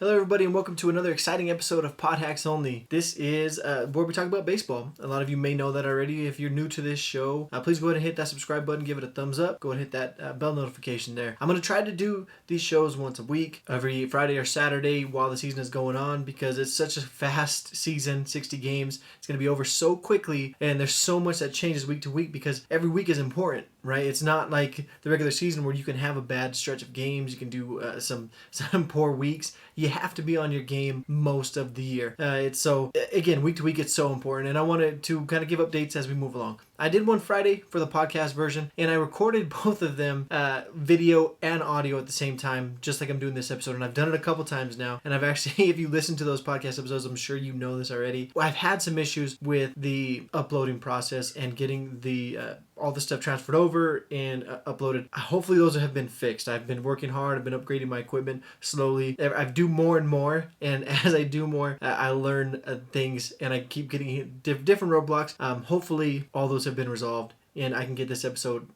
Hello, everybody, and welcome to another exciting episode of Pod Hacks Only. This is where we talk about baseball. A lot of you may know that already. If you're new to this show, please go ahead and hit that subscribe button, give it a thumbs up. Go ahead and hit that bell notification there. I'm going to try to do these shows once a week, every Friday or Saturday while the season is going on, because it's such a fast season, 60 games. It's going to be over so quickly, and there's so much that changes week to week because every week is important, right? It's not like the regular season where you can have a bad stretch of games. You can do some poor weeks. You have to be on your game most of the year. Again, week to week, it's so important. And I wanted to kind of give updates as we move along. I did one Friday for the podcast version, and I recorded both of them, video and audio at the same time, just like I'm doing this episode. And I've done it a couple times now. And I've actually, if you listen to those podcast episodes, I'm sure you know this already. I've had some issues with the uploading process and getting the all the stuff transferred over and uploaded. Hopefully those have been fixed. I've been working hard. I've been upgrading my equipment slowly. I do more and more, and as I do more, I learn things, and I keep getting different roadblocks. Hopefully all those have been resolved, and I can get this episode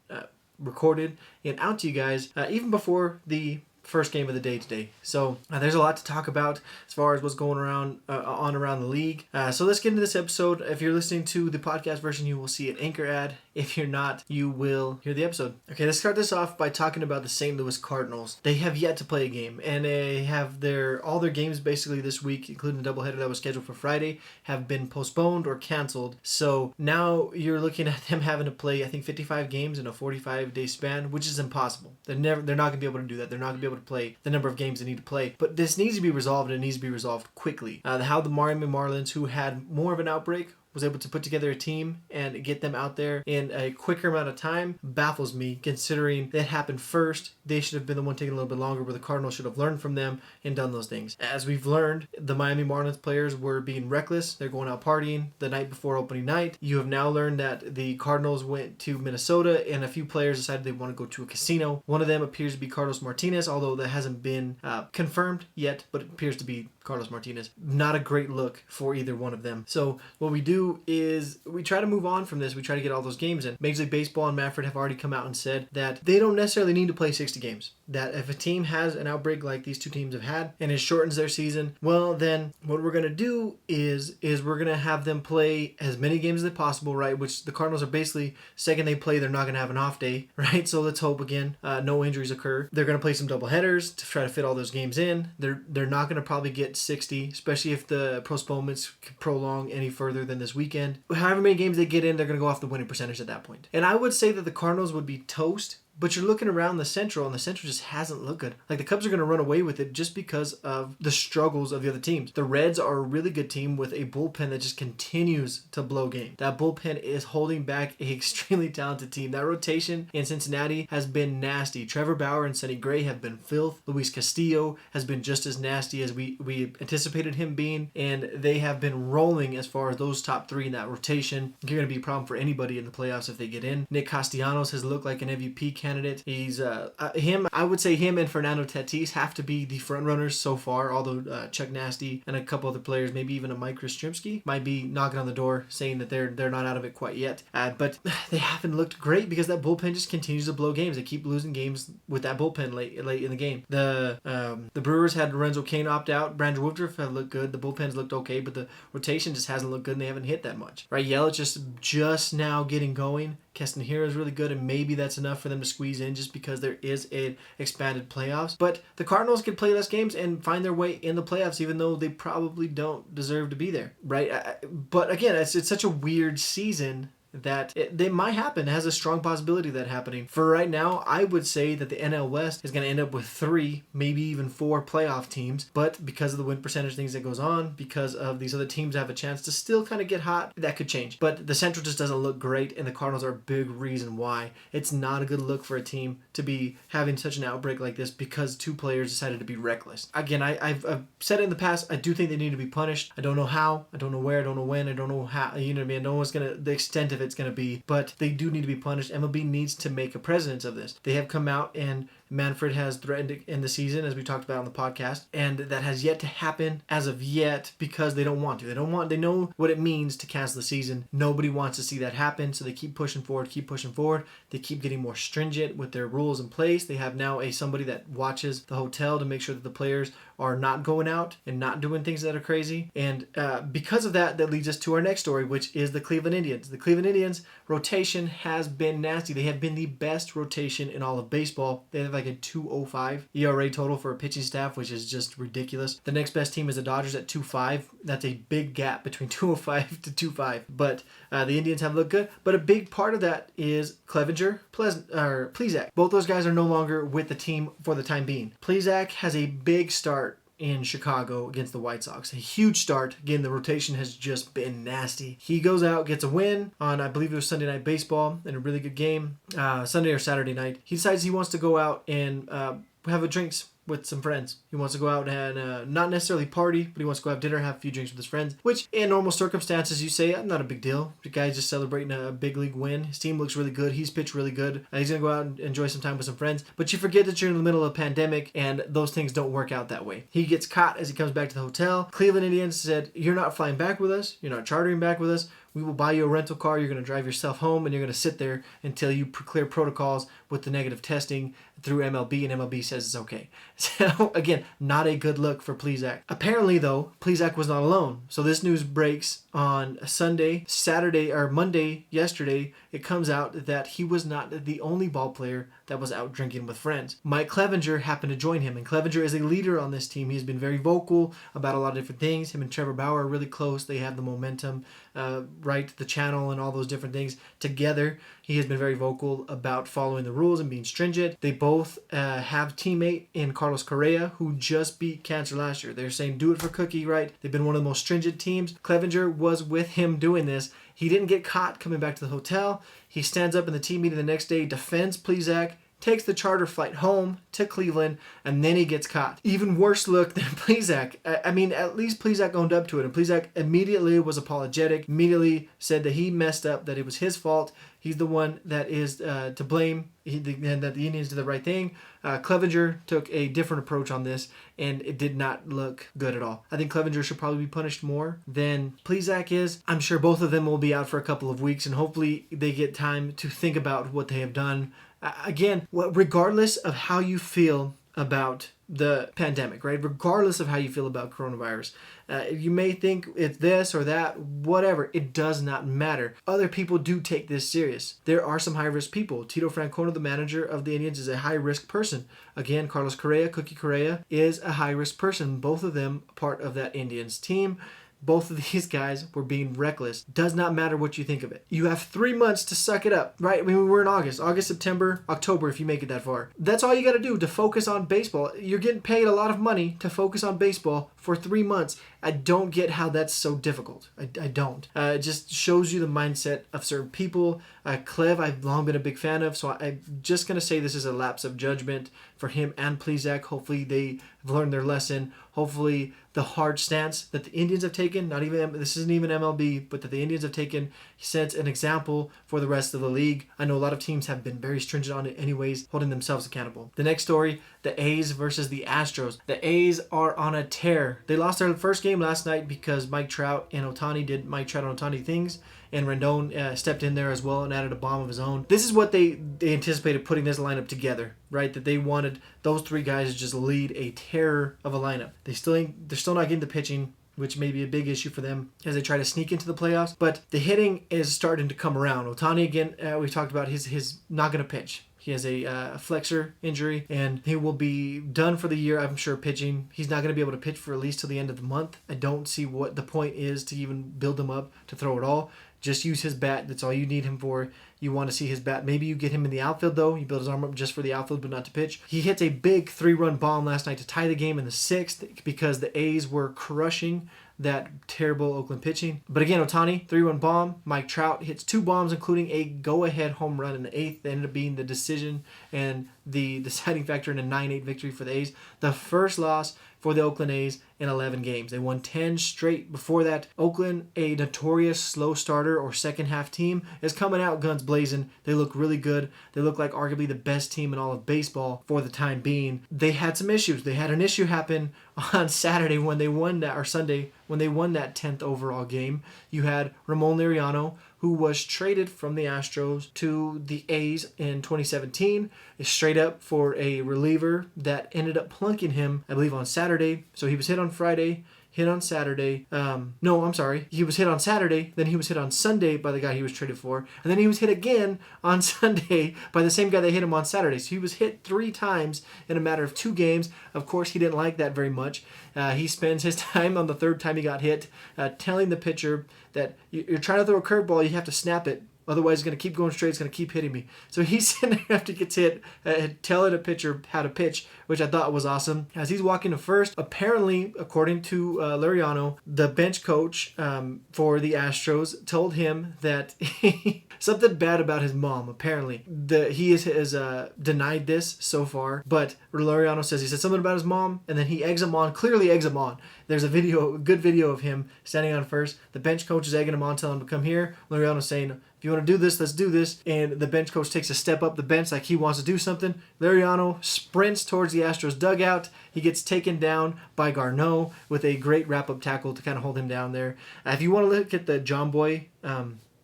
recorded and out to you guys even before the first game of the day today. So there's a lot to talk about as far as what's going around around the league. So let's get into this episode. If you're listening to the podcast version, you will see an anchor ad. If you're not, you will hear the episode. Okay, let's start this off by talking about the St. Louis Cardinals. They have yet to play a game, and they have all their games basically this week, including the doubleheader that was scheduled for Friday, have been postponed or canceled. So now you're looking at them having to play, I think, 55 games in a 45-day span, which is impossible. They're not going to be able to do that. They're not going to be able to play the number of games they need to play. But this needs to be resolved, and it needs to be resolved quickly. How the Miami Marlins, who had more of an outbreak, was able to put together a team and get them out there in a quicker amount of time baffles me, considering that happened first. They should have been the one taking a little bit longer, where the Cardinals should have learned from them and done those things. As we've learned, the Miami Marlins players were being reckless. They're going out partying the night before opening night. You have now learned that the Cardinals went to Minnesota, and a few players decided they want to go to a casino. One of them appears to be Carlos Martinez, although that hasn't been confirmed yet, but it appears to be Carlos Martinez. Not a great look for either one of them. So what we do is we try to move on from this. We try to get all those games in. Major League Baseball and Manfred have already come out and said that they don't necessarily need to play 60 games. That if a team has an outbreak like these two teams have had, and it shortens their season, well, then what we're going to do is we're going to have them play as many games as possible, right? Which the Cardinals are basically, second they play, they're not going to have an off day, right? So let's hope, again, no injuries occur. They're going to play some doubleheaders to try to fit all those games in. They're not going to probably get 60, especially if the postponements prolong any further than this weekend. However many games they get in, they're going to go off the winning percentage at that point. And I would say that the Cardinals would be toast, but you're looking around the Central, and the Central just hasn't looked good. Like, the Cubs are going to run away with it just because of the struggles of the other teams. The Reds are a really good team with a bullpen that just continues to blow game. That bullpen is holding back an extremely talented team. That rotation in Cincinnati has been nasty. Trevor Bauer and Sonny Gray have been filth. Luis Castillo has been just as nasty as we anticipated him being, and they have been rolling as far as those top three in that rotation. You're going to be a problem for anybody in the playoffs if they get in. Nick Castellanos has looked like an MVP candidate. He's I would say him and Fernando Tatis have to be the front runners so far, although Chuck Nasty and a couple other players, maybe even a Mike Yastrzemski, might be knocking on the door saying that they're not out of it quite yet. But they haven't looked great because that bullpen just continues to blow games. They keep losing games with that bullpen late in the game. The Brewers had Lorenzo Cain opt out. Brandon Woodruff have looked good. The bullpen's looked okay, but the rotation just hasn't looked good, and they haven't hit that much. Right? Yelich just now getting going. Keston Hiura is really good, and maybe that's enough for them to squeeze in just because there is an expanded playoffs. But the Cardinals can play less games and find their way in the playoffs, even though they probably don't deserve to be there, right? But again, it's such a weird season that they might happen. It has a strong possibility of that happening. For right now, I would say that the NL West is going to end up with 3, maybe even 4 playoff teams. But because of the win percentage things that goes on, because of these other teams have a chance to still kind of get hot, that could change. But the Central just doesn't look great, and the Cardinals are a big reason why. It's not a good look for a team to be having such an outbreak like this because 2 players decided to be reckless. Again, I've said it in the past, I do think they need to be punished. I don't know how, I don't know where, I don't know when, I don't know how, you know what I mean? I don't know what's the extent of it's going to be, but they do need to be punished. MLB needs to make a precedent of this. They have come out and Manfred has threatened to end the season, as we talked about on the podcast, and that has yet to happen as of yet because they don't want to. They know what it means to cancel the season. Nobody wants to see that happen, so they keep pushing forward. They keep getting more stringent with their rules in place. They have now somebody that watches the hotel to make sure that the players are not going out and not doing things that are crazy. And because of that leads us to our next story, which is the Cleveland Indians. The Cleveland Indians rotation has been nasty. They have been the best rotation in all of baseball. They have like a 2.05 ERA total for a pitching staff, which is just ridiculous. The next best team is the Dodgers at 2.5. That's a big gap between 2.05 to 2.5. But the Indians have looked good. But a big part of that is Clevenger, Plesac. Both those guys are no longer with the team for the time being. Plesac has a big start in Chicago against the White Sox. A huge start. Again, the rotation has just been nasty. He goes out, gets a win on, I believe it was Sunday Night Baseball, in a really good game. Sunday or Saturday night. He decides he wants to go out and have a drinks with some friends. He wants to go out and not necessarily party, but he wants to go have dinner, have a few drinks with his friends, which in normal circumstances you say, not a big deal. The guy's just celebrating a big league win. His team looks really good. He's pitched really good. He's going to go out and enjoy some time with some friends. But you forget that you're in the middle of a pandemic and those things don't work out that way. He gets caught as he comes back to the hotel. Cleveland Indians said, you're not flying back with us. You're not chartering back with us. We will buy you a rental car. You're going to drive yourself home, and you're going to sit there until you clear protocols with the negative testing through MLB, and MLB says it's okay. So, again, not a good look for Plesac. Apparently, though, Plesac was not alone. So this news breaks on Monday, yesterday. It comes out that he was not the only ball player that was out drinking with friends. Mike Clevenger happened to join him, and Clevenger is a leader on this team. He's been very vocal about a lot of different things. Him and Trevor Bauer are really close. They have the momentum, the channel and all those different things together. He has been very vocal about following the rules and being stringent. They both have teammate in Carlos Correa, who just beat cancer last year. They're saying do it for Cookie, right? They've been one of the most stringent teams. Clevenger was with him doing this. He didn't get caught coming back to the hotel. He stands up in the team meeting the next day, defends Plesac, takes the charter flight home to Cleveland, and then he gets caught. Even worse look than Plesac. I mean, at least Plesac owned up to it, and Plesac immediately was apologetic, immediately said that he messed up, that it was his fault. He's the one that is to blame, and that the Indians did the right thing. Clevenger took a different approach on this, and it did not look good at all. I think Clevenger should probably be punished more than Plesac is. I'm sure both of them will be out for a couple of weeks, and hopefully they get time to think about what they have done. Again, regardless of how you feel about the pandemic, right? Regardless of how you feel about coronavirus, you may think it's this or that, whatever. It does not matter. Other people do take this serious. There are some high-risk people. Tito Francona, the manager of the Indians, is a high-risk person. Again, Carlos Correa, Cookie Correa, is a high-risk person. Both of them part of that Indians team. Both of these guys were being reckless. Does not matter what you think of it. You have 3 months to suck it up, right? I mean, we're in August, September, October, if you make it that far. That's all you got to do to focus on baseball. You're getting paid a lot of money to focus on baseball for 3 months. I don't get how that's so difficult. I don't. It just shows you the mindset of certain people. Clev, I've long been a big fan of, so I'm just going to say this is a lapse of judgment for him and Plesac. Hopefully they have learned their lesson. Hopefully the hard stance that the Indians have taken, this isn't even MLB, but that the Indians have taken, sets an example for the rest of the league. I know a lot of teams have been very stringent on it anyways, holding themselves accountable. The next story, the A's versus the Astros. The A's are on a tear. They lost their first game last night because Mike Trout and Ohtani things, and Rendon stepped in there as well and added a bomb of his own. This is what they anticipated putting this lineup together, right? That they wanted those three guys to just lead a terror of a lineup. They're still not getting the pitching, which may be a big issue for them as they try to sneak into the playoffs. But the hitting is starting to come around. Ohtani, again, we talked about his not going to pitch. He has a flexor injury, and he will be done for the year, I'm sure, pitching. He's not going to be able to pitch for at least till the end of the month. I don't see what the point is to even build him up to throw it all. Just use his bat. That's all you need him for. You want to see his bat. Maybe you get him in the outfield, though. You build his arm up just for the outfield, but not to pitch. He hits a big 3-run bomb last night to tie the game in the 6th because the A's were crushing that terrible Oakland pitching. But again, Ohtani, 3-run bomb. Mike Trout hits 2 bombs, including a go-ahead home run in the 8th. That ended up being the decision and the deciding factor in a 9-8 victory for the A's. The first loss for the Oakland A's in 11 games. They won 10 straight. Before that, Oakland, a notorious slow starter or second half team, is coming out guns blazing. blazing. They look really good. They look like arguably the best team in all of baseball for the time being. They had some issues. They had an issue happen on Saturday when they won that, or Sunday when they won that 10th overall game. You had Ramon Laureano, who was traded from the Astros to the A's in 2017, straight up for a reliever that ended up plunking him, I believe, on Saturday. So he was hit on Friday, hit on Saturday. He was hit on Saturday, then he was hit on Sunday by the guy he was traded for, and then he was hit again on Sunday by the same guy that hit him on Saturday. So he was hit 3 times in a matter of 2 games. Of course, he didn't like that very much. He spends his time on the 3rd time he got hit telling the pitcher that you're trying to throw a curveball, you have to snap it. Otherwise, it's going to keep going straight. It's going to keep hitting me. So he's sitting there after he gets hit, telling a pitcher how to pitch, which I thought was awesome. As he's walking to first, apparently, according to Laureano, the bench coach for the Astros told him that something bad about his mom, apparently. He has denied this so far, but Laureano says he said something about his mom, and then he clearly eggs him on. There's a good video of him standing on first. The bench coach is egging him on, telling him to come here. Laureano's saying, if you want to do this, let's do this. And the bench coach takes a step up the bench like he wants to do something. Laureano sprints towards the Astros dugout. He gets taken down by Garneau with a great wrap-up tackle to kind of hold him down there. If you want to look at the John Boy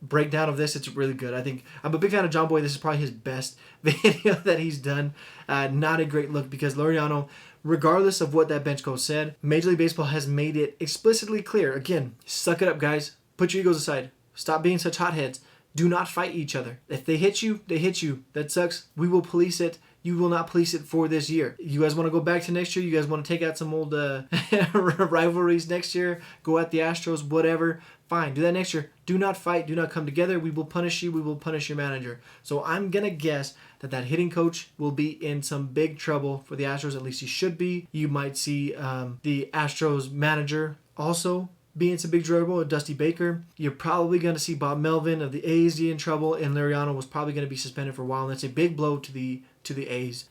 breakdown of this, it's really good. I think I'm a big fan of John Boy. This is probably his best video that he's done. Not a great look because Laureano, regardless of what that bench coach said, Major League Baseball has made it explicitly clear. Again, suck it up, guys. Put your egos aside. Stop being such hotheads. Do not fight each other. If they hit you, they hit you. That sucks. We will police it. You will not police it for this year. You guys want to go back to next year? You guys want to take out some old rivalries next year? Go at the Astros, whatever. Fine, do that next year. Do not fight. Do not come together. We will punish you. We will punish your manager. So I'm going to guess that hitting coach will be in some big trouble for the Astros. At least he should be. You might see the Astros manager also be in some big trouble with Dusty Baker. You're probably going to see Bob Melvin of the A's in trouble, and Laureano was probably going to be suspended for a while, and that's a big blow to the A's.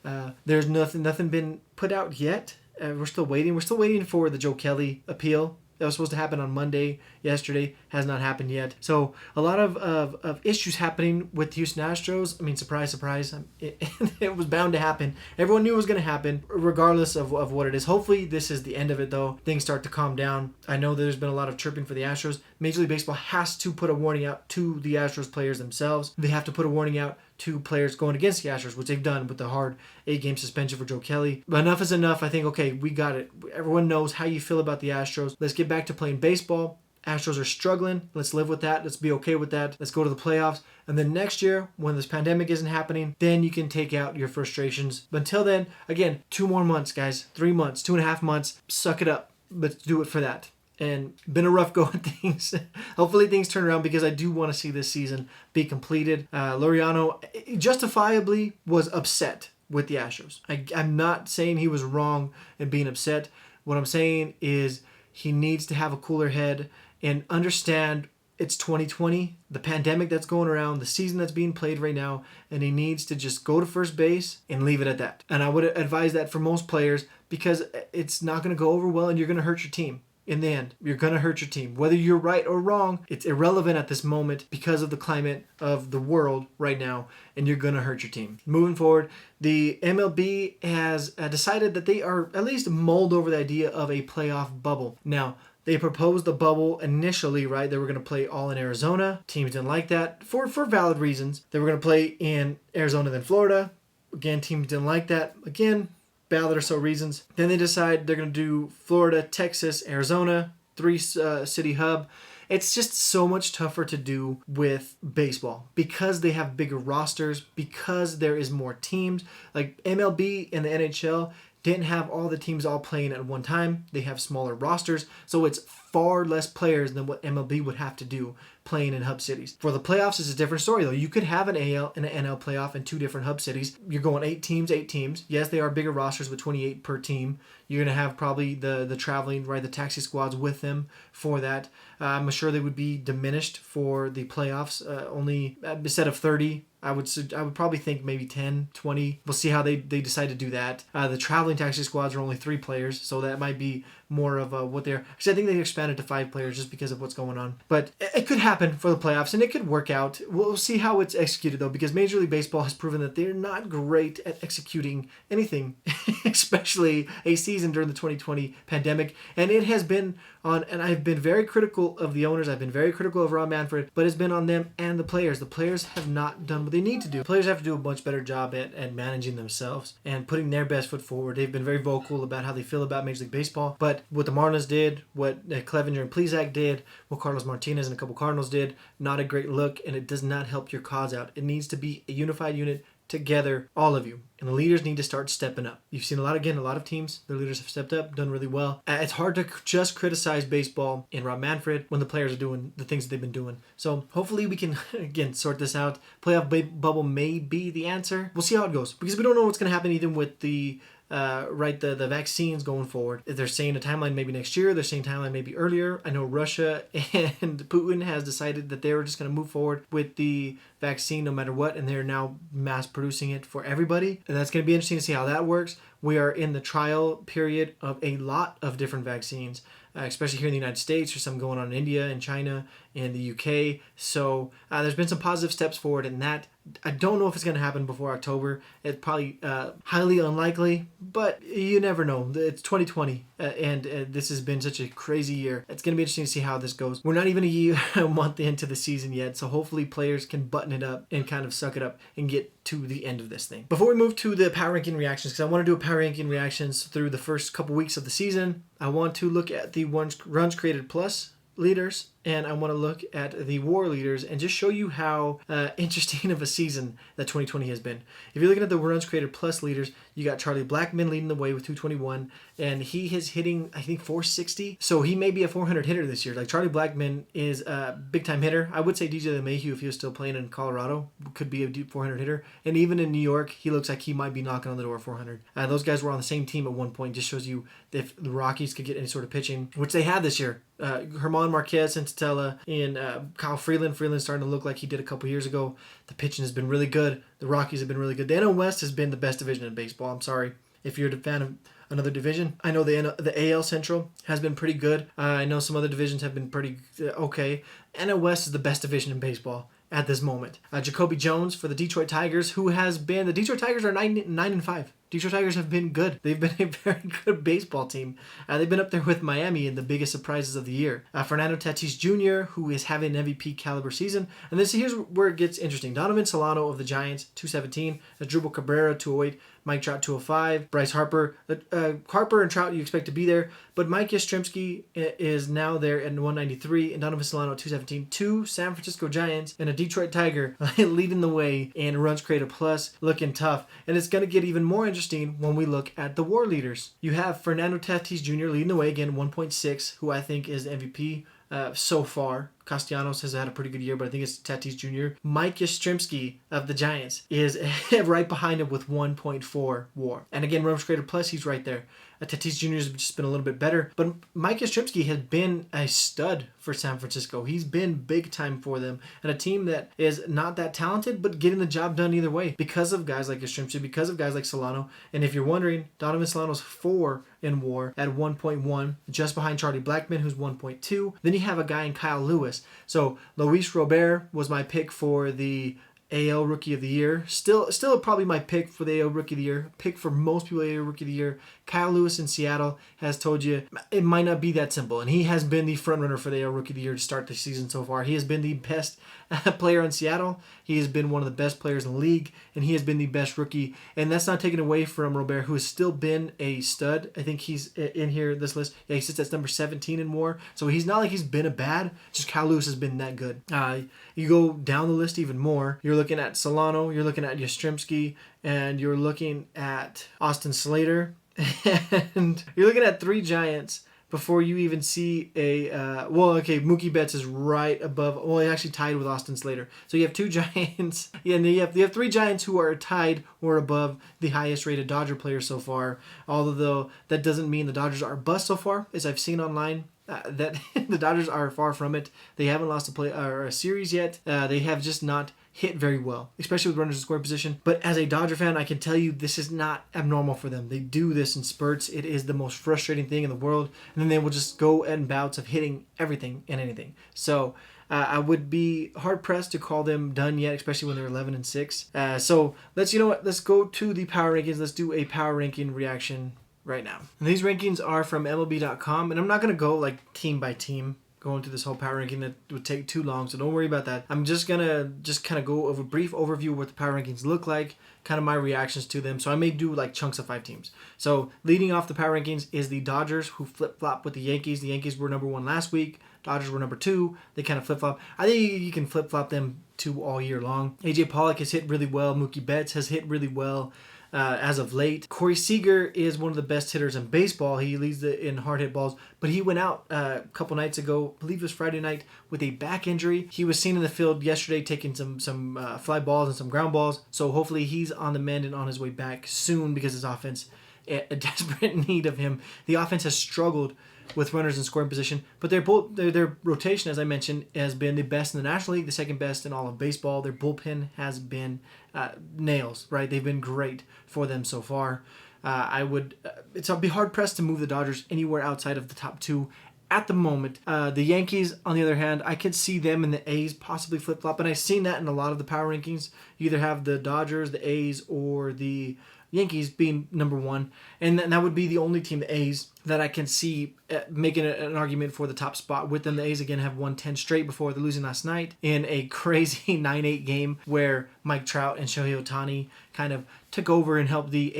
There's nothing been put out yet. We're still waiting. We're still waiting for the Joe Kelly appeal. That was supposed to happen on Monday. Yesterday has not happened yet. So a lot of issues happening with the Houston Astros. I mean, surprise, surprise. It was bound to happen. Everyone knew it was going to happen, regardless of what it is. Hopefully, this is the end of it, though. Things start to calm down. I know there's been a lot of chirping for the Astros. Major League Baseball has to put a warning out to the Astros players themselves. They have to put a warning out to players going against the Astros, which they've done with the hard 8-game suspension for Joe Kelly. But enough is enough. I think, okay, we got it. Everyone knows how you feel about the Astros. Let's get back to playing baseball. Astros are struggling. Let's live with that. Let's be okay with that. Let's go to the playoffs. And then next year, when this pandemic isn't happening, then you can take out your frustrations. But until then, again, 2 more months, guys. 3 months, 2.5 months. Suck it up. Let's do it for that. And been a rough go at things. Hopefully things turn around because I do want to see this season be completed. Laureano justifiably was upset with the Astros. I'm not saying he was wrong in being upset. What I'm saying is he needs to have a cooler head and understand it's 2020, the pandemic that's going around, the season that's being played right now, and he needs to just go to first base and leave it at that. And I would advise that for most players because it's not going to go over well and you're going to hurt your team. In the end, you're going to hurt your team. Whether you're right or wrong, it's irrelevant at this moment because of the climate of the world right now, and you're going to hurt your team. Moving forward, the MLB has decided that they are at least mulled over the idea of a playoff bubble. Now, they proposed the bubble initially, right? They were going to play all in Arizona. Teams didn't like that for valid reasons. They were going to play in Arizona then Florida. Again, teams didn't like that. Again, valid or so reasons. Then they decide they're going to do Florida, Texas, Arizona, 3-city hub. It's just so much tougher to do with baseball because they have bigger rosters, because there is more teams. Like MLB and the NHL didn't have all the teams all playing at one time. They have smaller rosters, so it's far less players than what MLB would have to do playing in hub cities. For the playoffs, it's a different story, though. You could have an AL and an NL playoff in 2 different hub cities. You're going 8 teams. Yes, they are bigger rosters with 28 per team. You're going to have probably the traveling, right, the taxi squads with them for that. I'm sure they would be diminished for the playoffs. Only instead of 30, I would probably think maybe 10, 20. We'll see how they decide to do that. The traveling taxi squads are only 3 players, so that might be more of what they're, because I think they expanded to 5 players just because of what's going on. But it could happen for the playoffs, and it could work out. We'll see how it's executed, though, because Major League Baseball has proven that they're not great at executing anything, especially a season during the 2020 pandemic. And it has been on, and I've been very critical of the owners. I've been very critical of Rob Manfred, but it's been on them and the players. The players have not done what they need to do. The players have to do a much better job at managing themselves and putting their best foot forward. They've been very vocal about how they feel about Major League Baseball, but what the Marlins did, what Clevenger and Plesac did, what Carlos Martinez and a couple Cardinals did, not a great look, and it does not help your cause out. It needs to be a unified unit together, all of you. And the leaders need to start stepping up. You've seen a lot of teams, their leaders have stepped up, done really well. It's hard to just criticize baseball in Rob Manfred when the players are doing the things that they've been doing. So hopefully we can, again, sort this out. Playoff bubble may be the answer. We'll see how it goes, because we don't know what's going to happen even with the vaccines going forward. They're saying a timeline maybe next year. They're saying timeline maybe earlier. I know Russia and Putin has decided that they were just going to move forward with the vaccine no matter what, and they're now mass producing it for everybody. And that's going to be interesting to see how that works. We are in the trial period of a lot of different vaccines, especially here in the United States. There's some going on in India and China and the UK. So there's been some positive steps forward in that. I don't know if it's going to happen before October. It's probably highly unlikely, but you never know. It's 2020, and this has been such a crazy year. It's going to be interesting to see how this goes. We're not even a month into the season yet, so hopefully players can button it up and kind of suck it up and get to the end of this thing. Before we move to the power ranking reactions, because I want to do a power ranking reactions through the first couple weeks of the season, I want to look at the runs created plus leaders, and I want to look at the WAR leaders and just show you how interesting of a season that 2020 has been. If you're looking at the runs created plus leaders, you got Charlie Blackmon leading the way with 221, and he is hitting, I think, 460. So he may be a 400 hitter this year. Like, Charlie Blackmon is a big-time hitter. I would say DJ LeMahieu, if he was still playing in Colorado, could be a deep 400 hitter. And even in New York, he looks like he might be knocking on the door of 400. Those guys were on the same team at one point. Just shows you if the Rockies could get any sort of pitching, which they had this year. German Marquez, Senzatella, and Kyle Freeland. Freeland's starting to look like he did a couple years ago. The pitching has been really good. The Rockies have been really good. The NL West has been the best division in baseball. I'm sorry if you're a fan of another division. I know the AL Central has been pretty good. I know some other divisions have been pretty okay. NL West is the best division in baseball at this moment. Jacoby Jones for the Detroit Tigers, who has been, the Detroit Tigers are 9-5. Detroit Tigers have been good. They've been a very good baseball team. They've been up there with Miami in the biggest surprises of the year. Fernando Tatis Jr., who is having an MVP caliber season. And here's where it gets interesting. Donovan Solano of the Giants, 217. Asdrubal Cabrera, 208. Mike Trout, 205. Bryce Harper. Harper and Trout you expect to be there. But Mike Yastrzemski is now there at 193. And Donovan Solano at 217. 2 San Francisco Giants and a Detroit Tiger leading the way in runs created plus, looking tough. And it's going to get even more interesting when we look at the WAR leaders. You have Fernando Tatis Jr. leading the way again, 1.6, who I think is the MVP so far. Castellanos has had a pretty good year, but I think it's Tatis Jr. Mike Yastrzemski of the Giants is right behind him with 1.4 WAR. And again, runs created plus, he's right there. Tatis Jr. has just been a little bit better, but Mike Yastrzemski has been a stud for San Francisco. He's been big time for them, and a team that is not that talented, but getting the job done either way because of guys like Yastrzemski, because of guys like Solano. And if you're wondering, Donovan Solano's 4 in WAR at 1.1, just behind Charlie Blackmon, who's 1.2. Then you have a guy in Kyle Lewis. So Luis Robert was my pick for the AL Rookie of the Year. Still probably my pick for the AL Rookie of the Year. Pick for most people AL Rookie of the Year. Kyle Lewis in Seattle has told you it might not be that simple. And he has been the front runner for the AL Rookie of the Year to start the season so far. He has been the best player in Seattle. He has been one of the best players in the league. And he has been the best rookie. And that's not taken away from Robert, who has still been a stud. I think he's in here, this list. Yeah, he sits at number 17 in WAR. So he's not like he's been a bad. Just Kyle Lewis has been that good. You go down the list even more. You're looking at Solano. You're looking at Yastrzemski. And you're looking at Austin Slater. And you're looking at 3 Giants before you even see Mookie Betts is right above. Well, he actually tied with Austin Slater. So you have 2 Giants. Yeah, and you have 3 Giants who are tied or above the highest rated Dodger player so far. Although that doesn't mean the Dodgers are bust so far, as I've seen online. That the Dodgers are far from it. They haven't lost a series yet. They have just not hit very well, especially with runners in scoring position. But as a Dodger fan, I can tell you this is not abnormal for them. They do this in spurts. It is the most frustrating thing in the world. And then they will just go in bouts of hitting everything and anything. So I would be hard pressed to call them done yet, especially when they're 11-6. So let's go to the power rankings. Let's do a power ranking reaction right now. And these rankings are from MLB.com, and I'm not gonna go like team by team. Go into this whole power ranking, that would take too long, so don't worry about that. I'm just gonna kind of go over a brief overview of what the power rankings look like, kind of my reactions to them. So I may do like chunks of 5 teams. So leading off the power rankings is the Dodgers, who flip-flop with the Yankees. The Yankees were number 1 last week. Dodgers were number 2. They kind of flip-flop. I think you can flip-flop them 2 all year long. AJ Pollock has hit really well. Mookie Betts has hit really well. As of late, Corey Seager is one of the best hitters in baseball. He leads in hard hit balls, but he went out a couple nights ago, I believe it was Friday night, with a back injury. He was seen in the field yesterday taking some fly balls and some ground balls. So hopefully he's on the mend and on his way back soon, because his offense a desperate need of him. The offense has struggled with runners in scoring position, but their rotation, as I mentioned, has been the best in the National League, the second best in all of baseball. Their bullpen has been nails, right? They've been great for them so far. I'd be hard pressed to move the Dodgers anywhere outside of the top 2 at the moment. The Yankees, on the other hand, I could see them and the A's possibly flip flop, and I've seen that in a lot of the power rankings. You either have the Dodgers, the A's, or the Yankees being number 1, and that would be the only team, the A's, that I can see making an argument for the top spot with them. The A's again have won 10 straight before they're losing last night in a crazy 9-8 game where Mike Trout and Shohei Ohtani kind of took over and helped the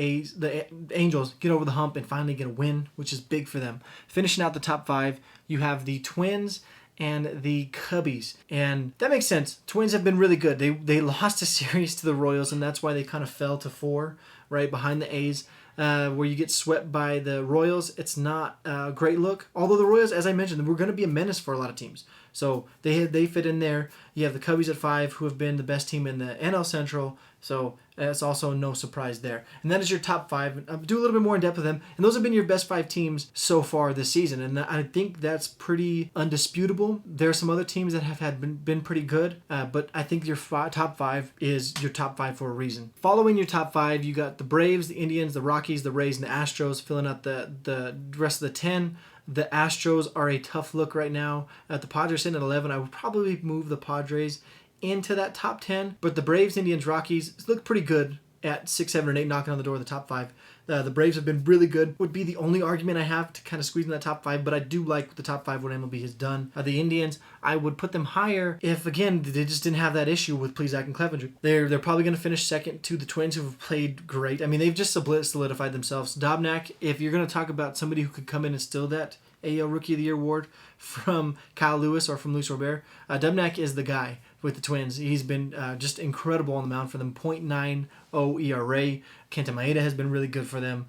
Angels get over the hump and finally get a win, which is big for them. Finishing out the top 5, you have the Twins and the Cubbies, and that makes sense. Twins have been really good. They lost a series to the Royals, and that's why they kind of fell to 4, right behind the A's. Where you get swept by the Royals, it's not a great look. Although the Royals, as I mentioned, were going to be a menace for a lot of teams. So they fit in there. You have the Cubbies at 5, who have been the best team in the NL Central. So it's also no surprise there. And that is your top 5. I'll do a little bit more in depth with them. And those have been your best 5 teams so far this season. And I think that's pretty undisputable. There are some other teams that have been pretty good. But I think your top 5 is your top 5 for a reason. Following your top 5, you got the Braves, the Indians, the Rockies, the Rays, and the Astros filling out the rest of the 10. The Astros are a tough look right now. The Padres sitting at 11. I would probably move the Padres into that top 10. But the Braves, Indians, Rockies look pretty good at 6, 7, and 8, knocking on the door of the top 5. The Braves have been really good. Would be the only argument I have to kind of squeeze in that top 5, but I do like the top 5 what MLB has done. The Indians, I would put them higher if, again, they just didn't have that issue with Plesac and Clevenger. They're probably going to finish second to the Twins, who have played great. I mean, they've just solidified themselves. Dobnak, if you're going to talk about somebody who could come in and steal that AL Rookie of the Year award from Kyle Lewis or from Luis Robert, Dobnak is the guy with the Twins. He's been just incredible on the mound for them. .90 ERA. Kenta Maeda has been really good for them.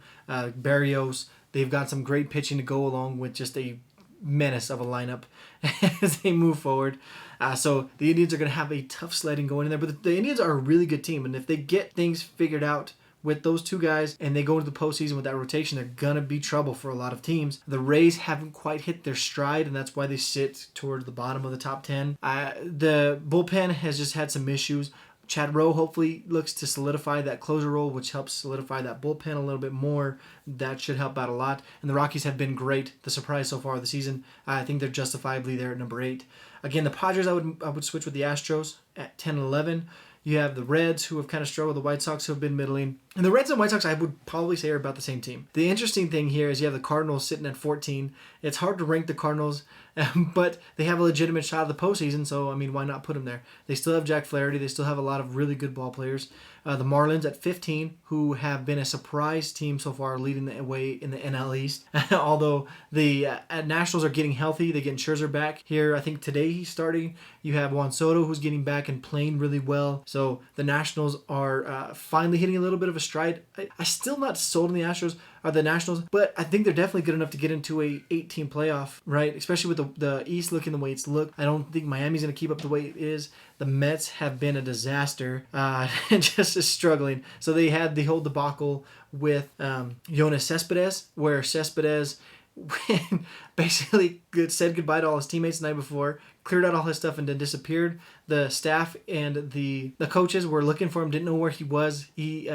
Barrios, they've got some great pitching to go along with just a menace of a lineup as they move forward. So the Indians are going to have a tough sledding going in there. But the Indians are a really good team. And if they get things figured out with those 2 guys and they go into the postseason with that rotation, they're going to be trouble for a lot of teams. The Rays haven't quite hit their stride, and that's why they sit toward the bottom of the top 10. The bullpen has just had some issues. Chad Rowe hopefully looks to solidify that closer role, which helps solidify that bullpen a little bit more. That should help out a lot. And the Rockies have been great. The surprise so far of the season. I think they're justifiably there at number 8. Again, the Padres, I would switch with the Astros at 10 and 11. You have the Reds, who have kind of struggled. The White Sox, who have been middling. And the Reds and White Sox, I would probably say, are about the same team. The interesting thing here is you have the Cardinals sitting at 14. It's hard to rank the Cardinals, but they have a legitimate shot at the postseason, so, I mean, why not put them there? They still have Jack Flaherty. They still have a lot of really good ball players. The Marlins at 15, who have been a surprise team so far, leading the way in the NL East. Although the Nationals are getting healthy. They're getting Scherzer back here. I think today he's starting. You have Juan Soto, who's getting back and playing really well. So the Nationals are finally hitting a little bit of a stride. I'm still not sold on the Astros or the Nationals, but I think they're definitely good enough to get into a 8-team playoff, right? Especially with the East looking the way it's looked. I don't think Miami's going to keep up the way it is. The Mets have been a disaster, just struggling. So they had the whole debacle with Yoenis Cespedes, where Cespedes when basically said goodbye to all his teammates the night before, cleared out all his stuff, and then disappeared. The staff and the coaches were looking for him, didn't know where he was. He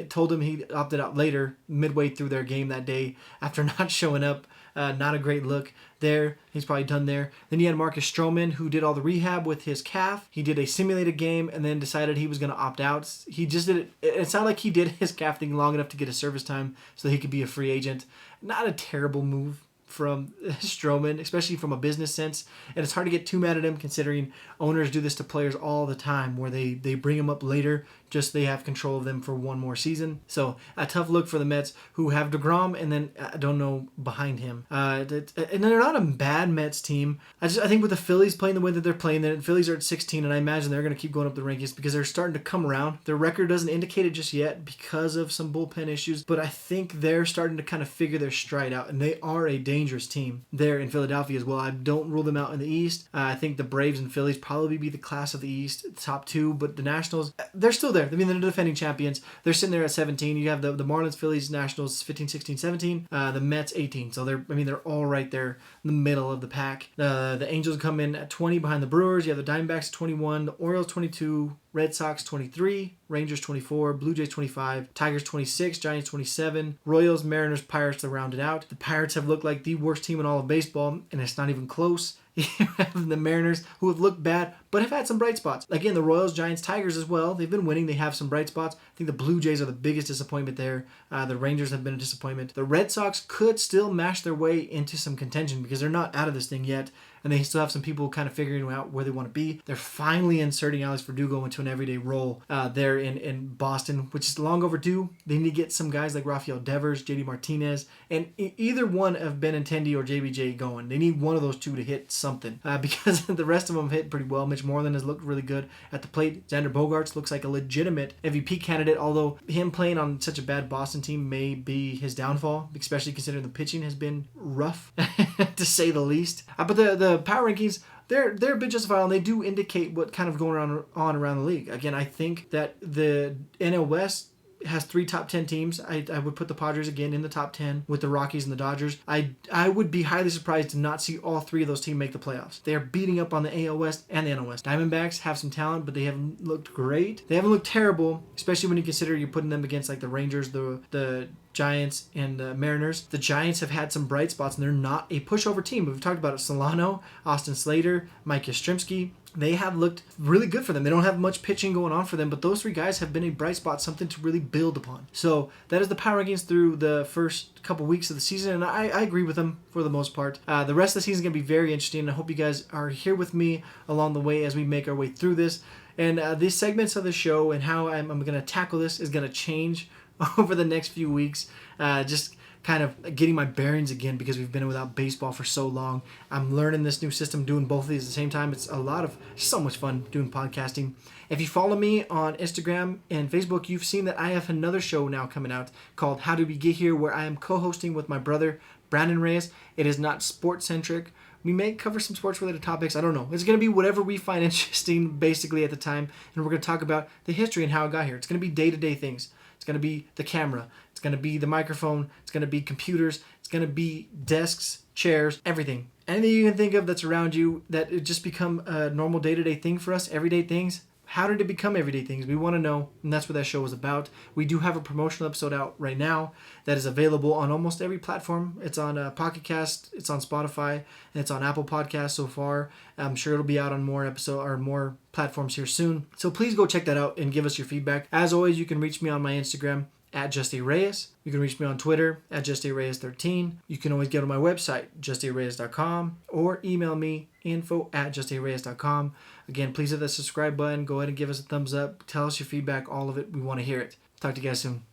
told him he opted out later, midway through their game that day, after not showing up. Not a great look there. He's probably done there. Then you had Marcus Stroman, who did all the rehab with his calf. He did a simulated game and then decided he was going to opt out. He just did it. It sounded like he did his calf thing long enough to get his service time so that he could be a free agent. Not a terrible move from Stroman, especially from a business sense. And it's hard to get too mad at him considering owners do this to players all the time where they bring them up later just they have control of them for one more season. So a tough look for the Mets, who have DeGrom and then I don't know behind him. And they're not a bad Mets team. I think with the Phillies playing the way that they're playing, the Phillies are at 16, and I imagine they're going to keep going up the rankings because they're starting to come around. Their record doesn't indicate it just yet because of some bullpen issues, but I think they're starting to kind of figure their stride out, and they are a dangerous team there in Philadelphia as well. I don't rule them out in the East. I think the Braves and Phillies probably be the class of the East, top two, but the Nationals, they're still there. I mean, they're the defending champions. They're sitting there at 17. You have the Marlins, Phillies, Nationals 15, 16, 17. The Mets 18. So they're all right there in the middle of the pack. The Angels come in at 20 behind the Brewers. You have the Diamondbacks 21, the Orioles 22, Red Sox 23, Rangers 24, Blue Jays 25, Tigers 26, Giants 27, Royals, Mariners, Pirates to round it out. The Pirates have looked like the worst team in all of baseball, and it's not even close. You have the Mariners, who have looked bad, but have had some bright spots. Again, the Royals, Giants, Tigers as well. They've been winning. They have some bright spots. I think the Blue Jays are the biggest disappointment there. The Rangers have been a disappointment. The Red Sox could still mash their way into some contention because they're not out of this thing yet, and they still have some people kind of figuring out where they want to be. They're finally inserting Alex Verdugo into an everyday role there in Boston, which is long overdue. They need to get some guys like Rafael Devers, JD Martinez, and either one of Benintendi or JBJ going. They need one of those two to hit something because the rest of them hit pretty well. Mitch Moreland has looked really good at the plate. Xander Bogaerts looks like a legitimate MVP candidate, although him playing on such a bad Boston team may be his downfall, especially considering the pitching has been rough, to say the least. But the power rankings, they're a bit justifiable, and they do indicate what kind of going on around the league. Again, I think that the NL West has 3 top 10 teams. I would put the Padres again in the top 10 with the Rockies and the Dodgers. I would be highly surprised to not see all 3 of those teams make the playoffs. They are beating up on the AL West and the NL West. Diamondbacks have some talent, but they haven't looked great. They haven't looked terrible, especially when you consider you're putting them against like the Rangers, the Giants, and the Mariners. The Giants have had some bright spots, and they're not a pushover team. We've talked about it. Solano, Austin Slater, Mike Yastrzemski. They have looked really good for them. They don't have much pitching going on for them, but those 3 guys have been a bright spot, something to really build upon. So that is the power rankings through the first couple weeks of the season, and I agree with them for the most part. The rest of the season is going to be very interesting, and I hope you guys are here with me along the way as we make our way through this. And these segments of the show and how I'm going to tackle this is going to change over the next few weeks. Just kind of getting my bearings again because we've been without baseball for so long. I'm learning this new system, doing both of these at the same time. It's so much fun doing podcasting. If you follow me on Instagram and Facebook, you've seen that I have another show now coming out called How Did We Get Here, where I am co-hosting with my brother, Brandon Reyes. It is not sports-centric. We may cover some sports-related topics. I don't know. It's going to be whatever we find interesting, basically, at the time. And we're going to talk about the history and how it got here. It's going to be day-to-day things. It's going to be the camera. It's going to be the microphone. It's going to be computers. It's going to be desks, chairs, everything. Anything you can think of that's around you that it just become a normal day-to-day thing for us, everyday things. How did it become everyday things? We want to know, and that's what that show was about. We do have a promotional episode out right now that is available on almost every platform. It's on Pocket Cast, it's on Spotify, and it's on Apple Podcasts so far. I'm sure it'll be out on more platforms here soon. So please go check that out and give us your feedback. As always, you can reach me on my Instagram at JustAReyes. You can reach me on Twitter at JustAReyes13. You can always go to my website, justareyes.com, or email me, info@justareyes.com. Again, please hit that subscribe button. Go ahead and give us a thumbs up. Tell us your feedback, all of it. We want to hear it. Talk to you guys soon.